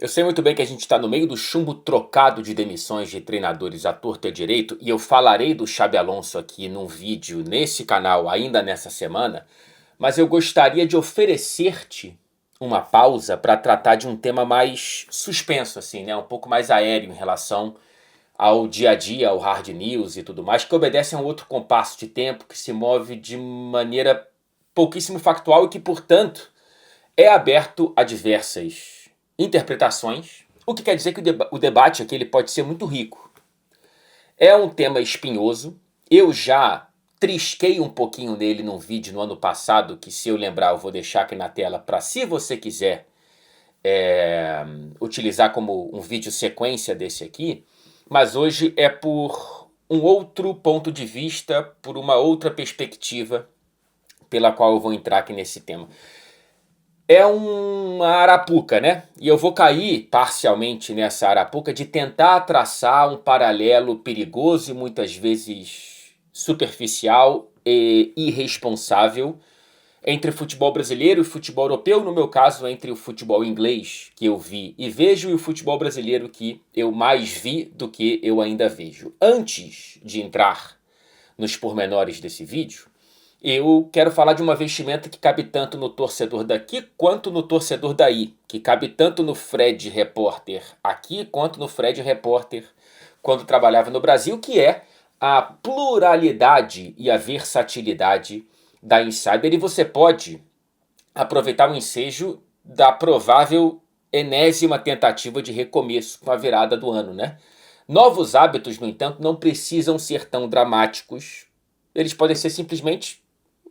Eu sei muito bem que a gente está no meio do chumbo trocado de demissões de treinadores à torta e à direito, e eu falarei do Xabi Alonso aqui num vídeo nesse canal ainda nessa semana, mas eu gostaria de oferecer-te uma pausa para tratar de um tema mais suspenso, assim, né? Um pouco mais aéreo em relação ao dia a dia, ao hard news e tudo mais, que obedece a um outro compasso de tempo, que se move de maneira pouquíssimo factual e que, portanto, é aberto a diversas interpretações, o que quer dizer que o debate aqui ele pode ser muito rico. É um tema espinhoso, eu já trisquei um pouquinho nele num vídeo no ano passado, que se eu lembrar eu vou deixar aqui na tela para se você quiser utilizar como um vídeo sequência desse aqui, mas hoje é por um outro ponto de vista, por uma outra perspectiva pela qual eu vou entrar aqui nesse tema. É uma arapuca, né? E eu vou cair parcialmente nessa arapuca de tentar traçar um paralelo perigoso e muitas vezes superficial e irresponsável entre o futebol brasileiro e o futebol europeu, no meu caso, entre o futebol inglês que eu vi e vejo e o futebol brasileiro que eu mais vi do que eu ainda vejo. Antes de entrar nos pormenores desse vídeo, eu quero falar de uma vestimenta que cabe tanto no torcedor daqui quanto no torcedor daí, que cabe tanto no Fred repórter aqui quanto no Fred repórter quando trabalhava no Brasil, que é a pluralidade e a versatilidade da Insider. E você pode aproveitar o ensejo da provável enésima tentativa de recomeço com a virada do ano, né? Novos hábitos, no entanto, não precisam ser tão dramáticos. Eles podem ser simplesmente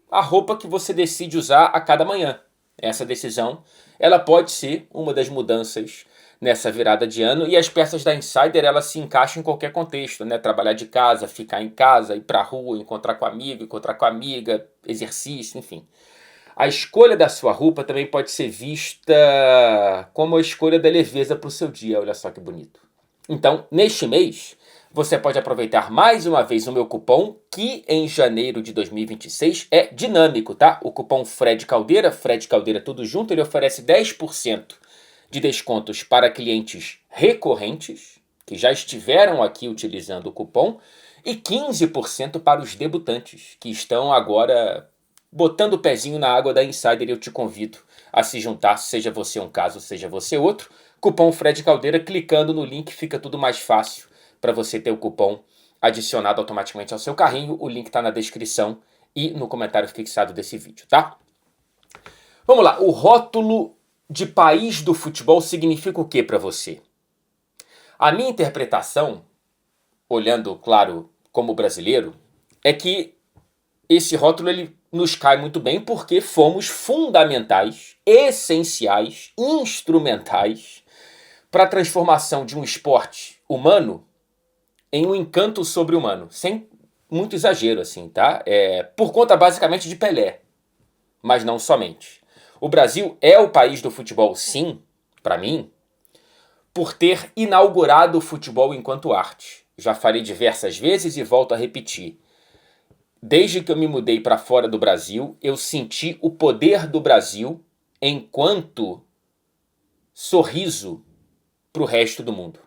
a roupa que você decide usar a cada manhã. Essa decisão, ela pode ser uma das mudanças nessa virada de ano, e as peças da Insider, elas se encaixam em qualquer contexto, né? Trabalhar de casa, ficar em casa, ir pra rua, encontrar com amigo, encontrar com amiga, exercício, enfim. A escolha da sua roupa também pode ser vista como a escolha da leveza para o seu dia. Olha só que bonito. Então, neste mês, você pode aproveitar mais uma vez o meu cupom, que em janeiro de 2026 é dinâmico, tá? O cupom Fred Caldeira tudo junto, ele oferece 10% de descontos para clientes recorrentes, que já estiveram aqui utilizando o cupom, e 15% para os debutantes, que estão agora botando o pezinho na água da Insider. Eu te convido a se juntar, seja você um caso, seja você outro. Cupom Fred Caldeira, clicando no link fica tudo mais fácil para você ter o cupom adicionado automaticamente ao seu carrinho. O link está na descrição e no comentário fixado desse vídeo, tá? Vamos lá, o rótulo de país do futebol significa o que para você? A minha interpretação, olhando, claro, como brasileiro, é que esse rótulo ele nos cai muito bem porque fomos fundamentais, essenciais, instrumentais para a transformação de um esporte humano em um encanto sobre-humano, sem muito exagero assim, tá? Por conta basicamente de Pelé, mas não somente. O Brasil é o país do futebol, sim, para mim, por ter inaugurado o futebol enquanto arte. Já falei diversas vezes e volto a repetir. Desde que eu me mudei para fora do Brasil, eu senti o poder do Brasil enquanto sorriso para o resto do mundo,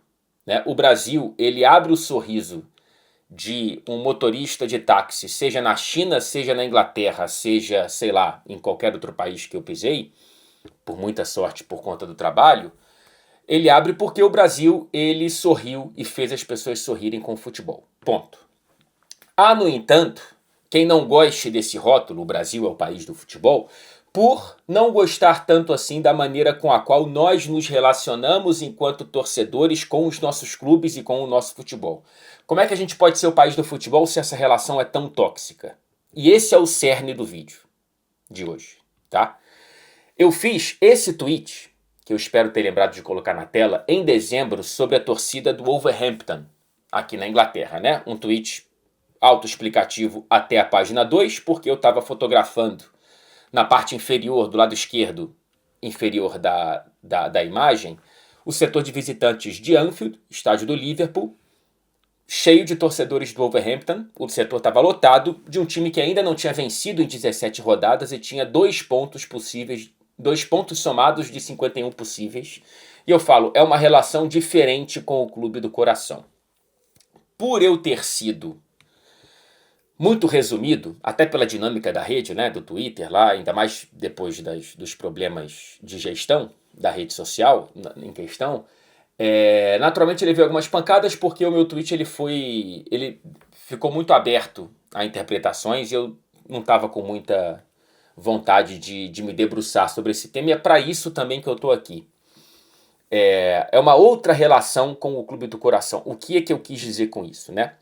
né? O Brasil, ele abre o sorriso de um motorista de táxi, seja na China, seja na Inglaterra, seja, sei lá, em qualquer outro país que eu pisei, por muita sorte por conta do trabalho, ele abre porque o Brasil, ele sorriu e fez as pessoas sorrirem com o futebol. Ponto. Há, no entanto, quem não goste desse rótulo, o Brasil é o país do futebol, por não gostar tanto assim da maneira com a qual nós nos relacionamos enquanto torcedores com os nossos clubes e com o nosso futebol. Como é que a gente pode ser o país do futebol se essa relação é tão tóxica? E esse é o cerne do vídeo de hoje, tá? Eu fiz esse tweet, que eu espero ter lembrado de colocar na tela, em dezembro, sobre a torcida do Wolverhampton, aqui na Inglaterra, né? Um tweet autoexplicativo até a página 2, porque eu estava fotografando na parte inferior, do lado esquerdo inferior da imagem, o setor de visitantes de Anfield, estádio do Liverpool, cheio de torcedores do Wolverhampton. O setor estava lotado, de um time que ainda não tinha vencido em 17 rodadas e tinha 2 pontos possíveis, 2 pontos somados de 51 possíveis E eu falo, é uma relação diferente com o clube do coração. Por eu ter sido muito resumido, até pela dinâmica da rede, né, do Twitter lá, ainda mais depois dos problemas de gestão da rede social em questão, naturalmente ele veio algumas pancadas porque o meu tweet ele ficou muito aberto a interpretações e eu não estava com muita vontade de me debruçar sobre esse tema, e é para isso também que eu estou aqui. É uma outra relação com o Clube do Coração. O que é que eu quis dizer com isso, né?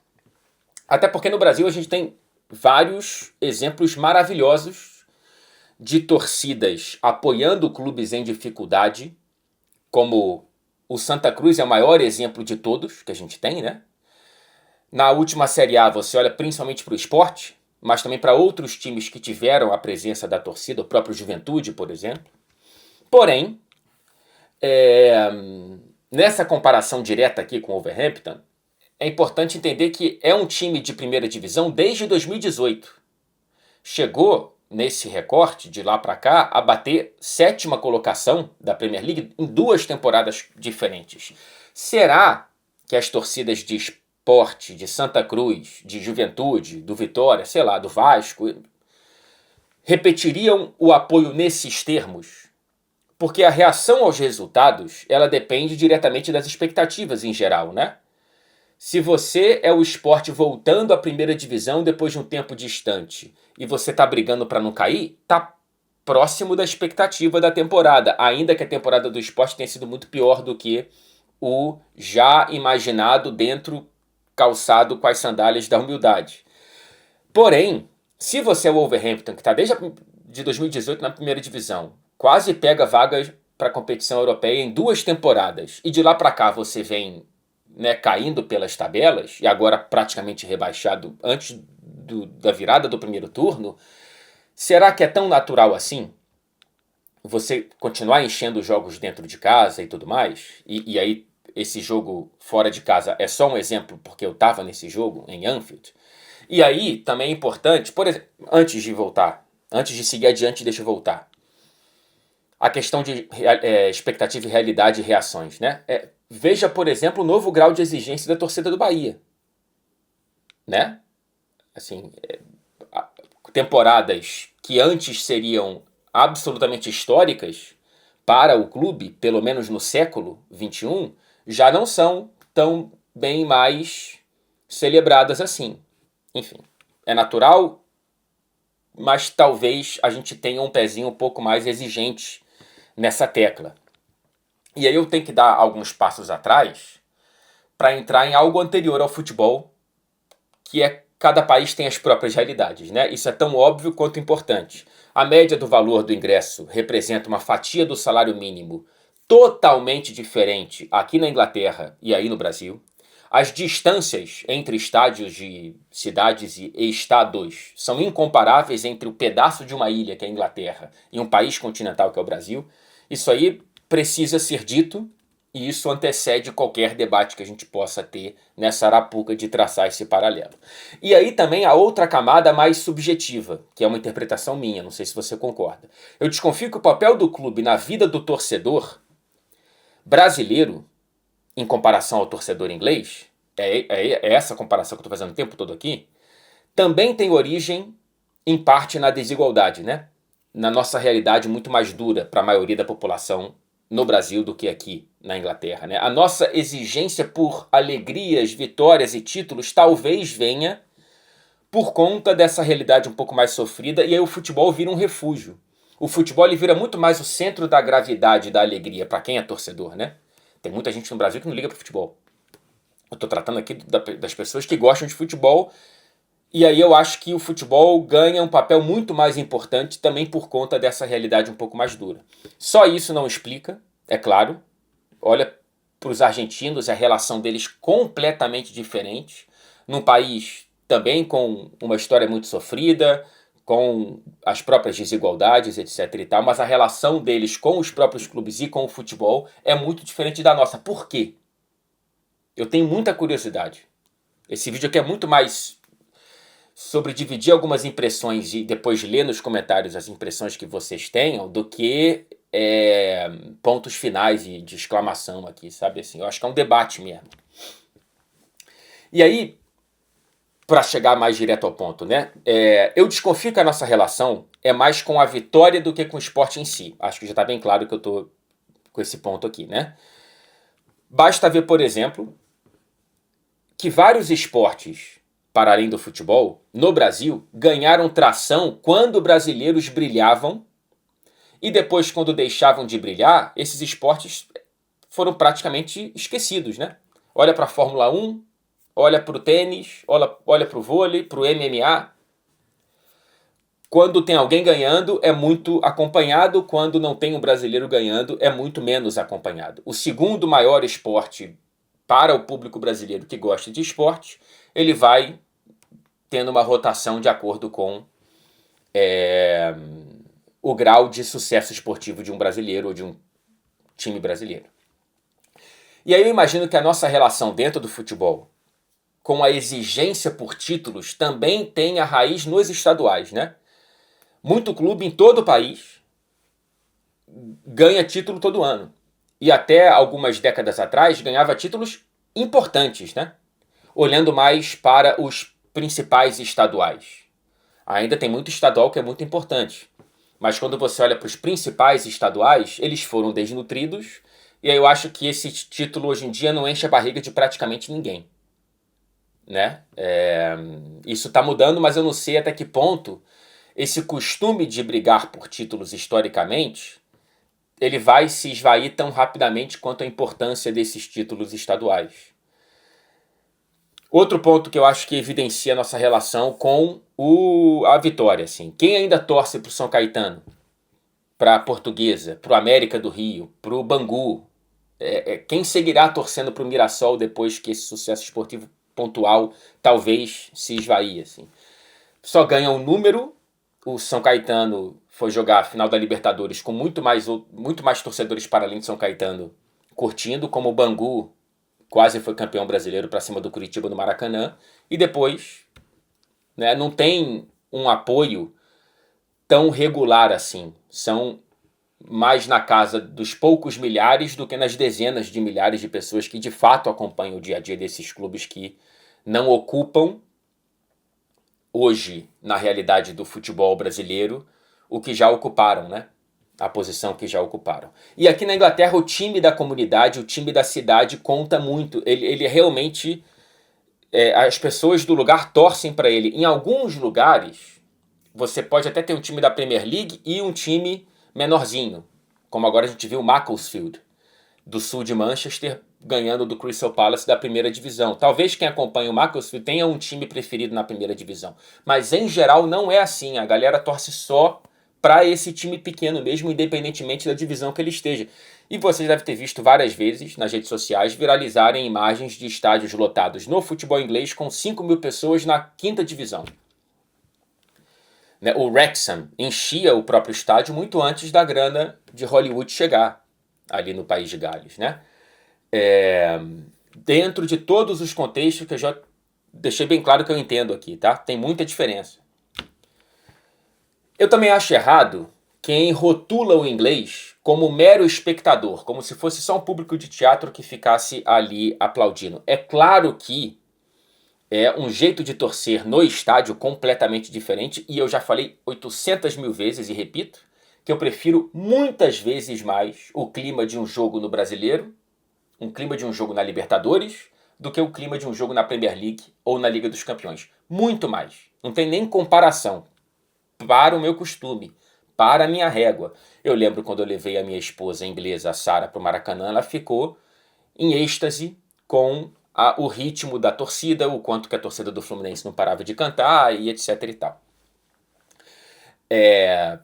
Até porque no Brasil a gente tem vários exemplos maravilhosos de torcidas apoiando clubes em dificuldade, como o Santa Cruz é o maior exemplo de todos que a gente tem, né? Na última Série A você olha principalmente para o Sport, mas também para outros times que tiveram a presença da torcida, o próprio Juventude, por exemplo. Porém, nessa comparação direta aqui com o Wolverhampton, é importante entender que é um time de primeira divisão desde 2018. Chegou, nesse recorte, de lá para cá, a bater 7ª colocação da Premier League em 2 temporadas diferentes. Será que as torcidas de Sport, de Santa Cruz, de Juventude, do Vitória, sei lá, do Vasco, repetiriam o apoio nesses termos? Porque a reação aos resultados, ela depende diretamente das expectativas em geral, né? Se você é o Sport voltando à primeira divisão depois de um tempo distante e você tá brigando para não cair, tá próximo da expectativa da temporada, ainda que a temporada do Sport tenha sido muito pior do que o já imaginado dentro calçado com as sandálias da humildade. Porém, se você é o Wolverhampton, que está desde de 2018 na primeira divisão, quase pega vagas para a competição europeia em 2 temporadas, e de lá para cá você vem, né, caindo pelas tabelas, e agora praticamente rebaixado antes da virada do primeiro turno, será que é tão natural assim você continuar enchendo os jogos dentro de casa e tudo mais? E aí esse jogo fora de casa é só um exemplo porque eu estava nesse jogo em Anfield. E aí também é importante, por exemplo, antes de seguir adiante, deixa eu voltar. A questão de expectativa e realidade e reações, né? Veja, por exemplo, o novo grau de exigência da torcida do Bahia, né? Assim, temporadas que antes seriam absolutamente históricas para o clube, pelo menos no século XXI, já não são tão bem mais celebradas assim. Enfim, é natural, mas talvez a gente tenha um pezinho um pouco mais exigente nessa tecla. E aí eu tenho que dar alguns passos atrás para entrar em algo anterior ao futebol, que é cada país tem as próprias realidades, né? Isso é tão óbvio quanto importante. A média do valor do ingresso representa uma fatia do salário mínimo totalmente diferente aqui na Inglaterra e aí no Brasil. As distâncias entre estádios de cidades e estados são incomparáveis entre o pedaço de uma ilha, que é a Inglaterra, e um país continental, que é o Brasil. Isso aí precisa ser dito, e isso antecede qualquer debate que a gente possa ter nessa arapuca de traçar esse paralelo. E aí também a outra camada mais subjetiva, que é uma interpretação minha, não sei se você concorda. Eu desconfio que o papel do clube na vida do torcedor brasileiro, em comparação ao torcedor inglês, é essa comparação que eu estou fazendo o tempo todo aqui, também tem origem, em parte, na desigualdade, né? Na nossa realidade muito mais dura para a maioria da população no Brasil do que aqui na Inglaterra, né? A nossa exigência por alegrias, vitórias e títulos talvez venha por conta dessa realidade um pouco mais sofrida, e aí o futebol vira um refúgio. O futebol ele vira muito mais o centro da gravidade da alegria para quem é torcedor, né? Tem muita gente no Brasil que não liga para futebol. Eu estou tratando aqui das pessoas que gostam de futebol, e aí eu acho que o futebol ganha um papel muito mais importante também por conta dessa realidade um pouco mais dura. Só isso não explica, é claro. Olha para os argentinos, a relação deles completamente diferente, num país também com uma história muito sofrida, com as próprias desigualdades, etc e tal, mas a relação deles com os próprios clubes e com o futebol é muito diferente da nossa. Por quê? Eu tenho muita curiosidade. Esse vídeo aqui é muito mais sobre dividir algumas impressões e depois ler nos comentários as impressões que vocês tenham, do que pontos finais e de exclamação aqui, sabe? Assim, eu acho que é um debate mesmo. E aí, para chegar mais direto ao ponto, né? Eu desconfio que a nossa relação é mais com a vitória do que com o esporte em si. Acho que já está bem claro que eu estou com esse ponto aqui, né? Basta ver, por exemplo, que vários esportes, para além do futebol, no Brasil, ganharam tração quando brasileiros brilhavam e depois, quando deixavam de brilhar, esses esportes foram praticamente esquecidos, né? Olha para a Fórmula 1, olha para o tênis, olha para o vôlei, para o MMA. Quando tem alguém ganhando, é muito acompanhado. Quando não tem um brasileiro ganhando, é muito menos acompanhado. O segundo maior esporte para o público brasileiro que gosta de esporte, ele vai tendo uma rotação de acordo com o grau de sucesso esportivo de um brasileiro ou de um time brasileiro. E aí eu imagino que a nossa relação dentro do futebol com a exigência por títulos também tem a raiz nos estaduais, né? Muito clube em todo o país ganha título todo ano. E até algumas décadas atrás ganhava títulos importantes, né? Olhando mais para os principais estaduais. Ainda tem muito estadual que é muito importante. Mas quando você olha para os principais estaduais, eles foram desnutridos. E aí eu acho que esse título hoje em dia não enche a barriga de praticamente ninguém. Né? Isso está mudando, mas eu não sei até que ponto esse costume de brigar por títulos historicamente ele vai se esvair tão rapidamente quanto a importância desses títulos estaduais. Outro ponto que eu acho que evidencia a nossa relação com a Vitória. Assim. Quem ainda torce para o São Caetano, para a Portuguesa, para o América do Rio, para o Bangu, quem seguirá torcendo para o Mirassol depois que esse sucesso esportivo pontual talvez se esvair? Assim. Só ganha um número. O São Caetano foi jogar a final da Libertadores com muito mais torcedores para além de São Caetano curtindo, como o Bangu quase foi campeão brasileiro para cima do Curitiba no Maracanã. E depois, né, não tem um apoio tão regular assim. São mais na casa dos poucos milhares do que nas dezenas de milhares de pessoas que de fato acompanham o dia a dia desses clubes que não ocupam hoje, na realidade do futebol brasileiro, o que já ocuparam, né? A posição que já ocuparam. E aqui na Inglaterra, o time da comunidade, o time da cidade conta muito. Ele realmente... as pessoas do lugar torcem para ele. Em alguns lugares, você pode até ter um time da Premier League e um time menorzinho. Como agora a gente viu o Macclesfield, do sul de Manchester, ganhando do Crystal Palace da primeira divisão. Talvez quem acompanha o Macclesfield tenha um time preferido na primeira divisão. Mas em geral não é assim. A galera torce só para esse time pequeno mesmo, independentemente da divisão que ele esteja. E vocês devem ter visto várias vezes nas redes sociais viralizarem imagens de estádios lotados no futebol inglês com 5.000 pessoas na quinta divisão. O Wrexham enchia o próprio estádio muito antes da grana de Hollywood chegar ali no país de Gales, né? Dentro de todos os contextos que eu já deixei bem claro que eu entendo aqui, tá? Tem muita diferença. Eu também acho errado quem rotula o inglês como mero espectador, como se fosse só um público de teatro que ficasse ali aplaudindo. É claro que é um jeito de torcer no estádio completamente diferente, e eu já falei 800 mil vezes e repito, que eu prefiro muitas vezes mais o clima de um jogo no Brasileiro, um clima de um jogo na Libertadores, do que o clima de um jogo na Premier League ou na Liga dos Campeões. Muito mais. Não tem nem comparação. Para o meu costume, para a minha régua. Eu lembro quando eu levei a minha esposa inglesa, a Sarah, para o Maracanã, ela ficou em êxtase com o ritmo da torcida, o quanto que a torcida do Fluminense não parava de cantar e etc e tal.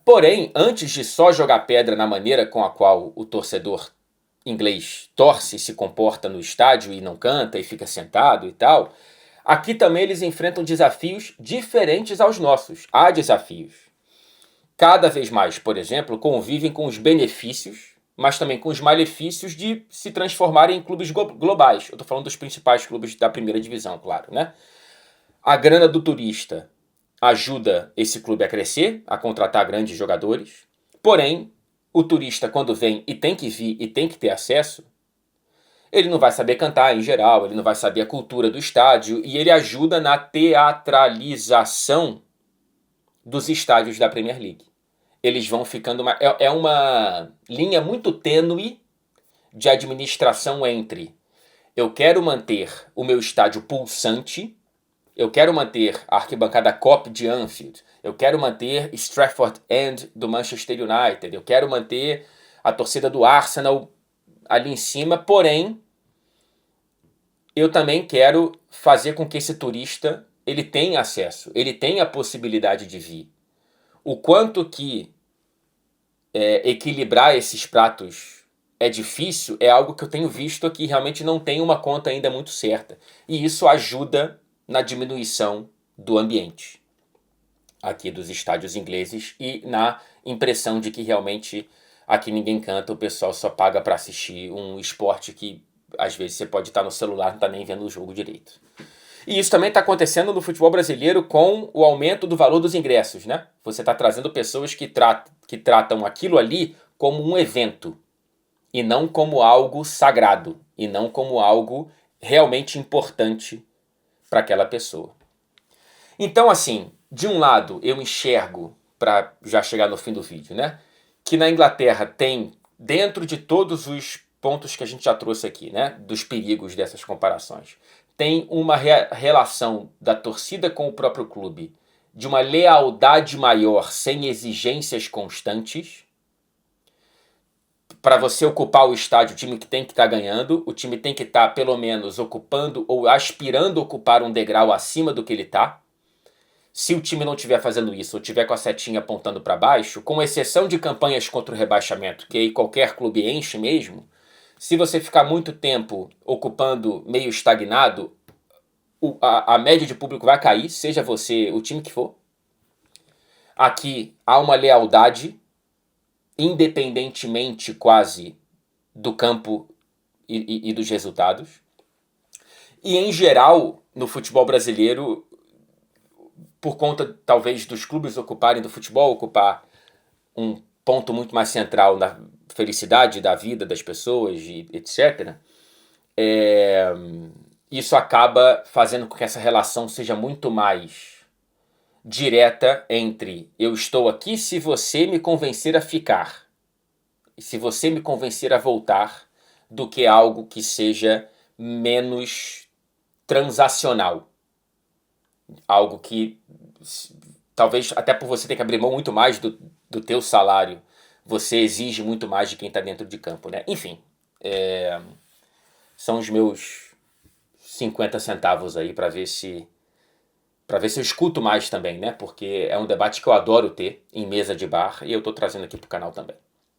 Porém, antes de só jogar pedra na maneira com a qual o torcedor inglês torce, se comporta no estádio e não canta e fica sentado e tal, aqui também eles enfrentam desafios diferentes aos nossos. Há desafios. Cada vez mais, por exemplo, convivem com os benefícios, mas também com os malefícios de se transformarem em clubes globais. Eu estou falando dos principais clubes da primeira divisão, claro, né? A grana do turista ajuda esse clube a crescer, a contratar grandes jogadores. Porém, o turista, quando vem e tem que vir e tem que ter acesso, ele não vai saber cantar em geral, ele não vai saber a cultura do estádio, e ele ajuda na teatralização dos estádios da Premier League. Eles vão ficando... É uma linha muito tênue de administração entre eu quero manter o meu estádio pulsante, eu quero manter a arquibancada Kop de Anfield, eu quero manter Stratford End do Manchester United, eu quero manter a torcida do Arsenal ali em cima, porém, eu também quero fazer com que esse turista ele tenha acesso, ele tenha a possibilidade de vir. O quanto que equilibrar esses pratos é difícil é algo que eu tenho visto aqui, realmente não tem uma conta ainda muito certa. E isso ajuda na diminuição do ambiente aqui dos estádios ingleses e na impressão de que realmente aqui ninguém canta, o pessoal só paga para assistir um esporte que às vezes você pode estar no celular, não está nem vendo o jogo direito. E isso também está acontecendo no futebol brasileiro com o aumento do valor dos ingressos, né? Você está trazendo pessoas que tratam aquilo ali como um evento e não como algo sagrado, e não como algo realmente importante para aquela pessoa. Então, assim, de um lado eu enxergo, para já chegar no fim do vídeo, né, que na Inglaterra tem, dentro de todos os pontos que a gente já trouxe aqui, né, dos perigos dessas comparações, tem uma relação da torcida com o próprio clube, de uma lealdade maior, sem exigências constantes. Para você ocupar o estádio, o time que tem que estar ganhando, o time tem que estar pelo menos ocupando ou aspirando a ocupar um degrau acima do que ele está. Se o time não estiver fazendo isso, ou estiver com a setinha apontando para baixo, com exceção de campanhas contra o rebaixamento, que aí qualquer clube enche mesmo, se você ficar muito tempo ocupando meio estagnado, a média de público vai cair, seja você o time que for. Aqui há uma lealdade, independentemente quase do campo e dos resultados. E em geral, no futebol brasileiro, por conta talvez dos clubes ocuparem, do futebol ocupar um ponto muito mais central na felicidade da vida das pessoas, e etc., isso acaba fazendo com que essa relação seja muito mais direta entre eu estou aqui se você me convencer a ficar, e se você me convencer a voltar, do que algo que seja menos transacional. Algo que, talvez até por você ter que abrir mão muito mais do teu salário, você exige muito mais de quem está dentro de campo, né? Enfim, são os meus 50 centavos aí para ver se eu escuto mais também, né? Porque é um debate que eu adoro ter em mesa de bar e eu estou trazendo aqui pro canal também.